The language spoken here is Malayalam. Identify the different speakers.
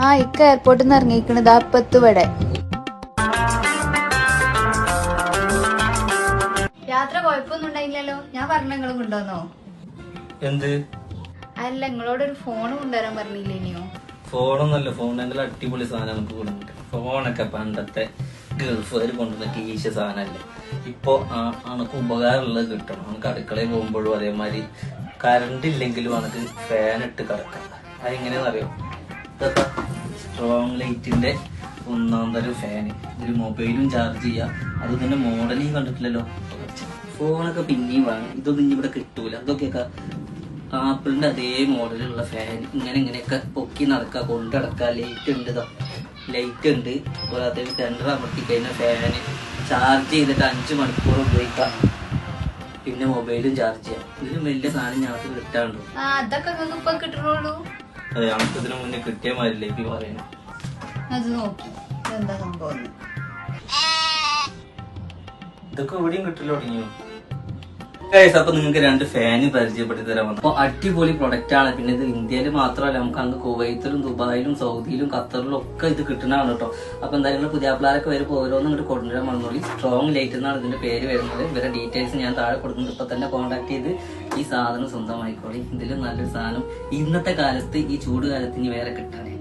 Speaker 1: ആ ഇക്ക എയർപോർട്ടിൽ നിന്ന് ഇറങ്ങിക്കണത് അപ്പത്ത് ഇവിടെ. യാത്ര കുഴപ്പമൊന്നും ഉണ്ടായില്ലല്ലോ? ഞാൻ പറഞ്ഞ നിങ്ങളും കൊണ്ടുവന്നോ?
Speaker 2: എന്ത്?
Speaker 1: അല്ല, നിങ്ങളോടൊരു ഫോൺ കൊണ്ടുവരാൻ പറഞ്ഞില്ലേനിയോ?
Speaker 2: ഫോണൊന്നല്ല, ഫോൺ നല്ല അടിപൊളി സാധനം നമുക്ക് കൊണ്ടുവന്നിട്ട്. ഫോണൊക്കെ പണ്ടത്തെ ഗൾഫുകാർ കൊണ്ടുവന്ന ടീഷ സാധനമല്ലേ. ഇപ്പൊ അനക്ക് ഉപകാരമുള്ളത് കിട്ടണം. നമുക്ക് അടുക്കളയിൽ പോകുമ്പോഴും അതേമാതിരി കറണ്ട് ഇല്ലെങ്കിലും അനക്ക് ഫാൻ ഇട്ട് കിടക്കാം. അതെങ്ങനെയാണെന്നറിയോ? ഇതൊക്കെ സ്ട്രോങ് ലൈറ്റിന്റെ 1 തരം ഫാന്. ഇതിൽ മൊബൈലും ചാർജ് ചെയ്യാം. അത് തന്നെ മോഡലി കണ്ടിട്ടില്ലല്ലോ. ഫോണൊക്കെ പിന്നെയും വാങ്ങും. ഇതൊന്നും ഇവിടെ കിട്ടൂല. അതൊക്കെയൊക്കെ ആപ്പിളിന്റെ അതേ മോഡലുള്ള ഫാൻ. ഇങ്ങനെയൊക്കെ പൊക്കി നടക്കുക, കൊണ്ട് നടക്കുക. ലൈറ്റ് ഉണ്ട്, ലൈറ്റ് ഉണ്ട്. പോരാതെ സെൻറ്റർ അമർത്തി കഴിഞ്ഞാൽ ഫാന് ചാർജ് ചെയ്തിട്ട് 5 മണിക്കൂർ ഉപയോഗിക്കാം. പിന്നെ മൊബൈലും ചാർജ് ചെയ്യാം. ഇതിലും വലിയ സാധനം ഞങ്ങൾക്ക് കിട്ടാണ്ടോ?
Speaker 1: അതൊക്കെ ഇപ്പൊ കിട്ടുള്ളൂ.
Speaker 2: അതെ, ഞങ്ങൾക്ക് ഇതിനു മുന്നേ കിട്ടിയ മാതിരില്ലേ ഇപ്പൊ പറയുന്നത്.
Speaker 1: അത് നോക്കി എന്താ സംഭവം.
Speaker 2: ഇതൊക്കെ എവിടെയും കിട്ടില്ല തുടങ്ങിയോ? അപ്പൊ നിങ്ങൾക്ക് 2 ഫാന് പരിചയപ്പെടുത്തി തരാൻ വന്നു. അപ്പൊ അടിപൊളി പ്രൊഡക്റ്റ് ആണ്. പിന്നെ ഇത് ഇന്ത്യയിൽ മാത്രമല്ല, നമുക്ക് അങ്ങ് കുവൈത്തിലും ദുബായിലും സൗദിയിലും ഖത്തറിലും ഒക്കെ ഇത് കിട്ടുന്നതാണ് കേട്ടോ. അപ്പൊ എന്തായാലും പുതിയ പിള്ളേരൊക്കെ വരുമ്പോൾ ഓരോന്നും ഇങ്ങോട്ട് കൊണ്ടുവരാൻ വന്നോളി. സ്ട്രോങ് ലൈറ്റ് എന്നാണ് ഇതിന്റെ പേര് വരുന്നത്. ഇവരുടെ ഡീറ്റെയിൽസ് ഞാൻ താഴെ കൊടുക്കുന്നുണ്ട്. ഇപ്പൊ തന്നെ കോൺടാക്ട് ചെയ്ത് ഈ സാധനം സ്വന്തമായിക്കോളി. ഇതിലും നല്ലൊരു സാധനം ഇന്നത്തെ കാലത്ത്, ഈ ചൂട് കാലത്ത് ഇനി വേറെ കിട്ടാനേ.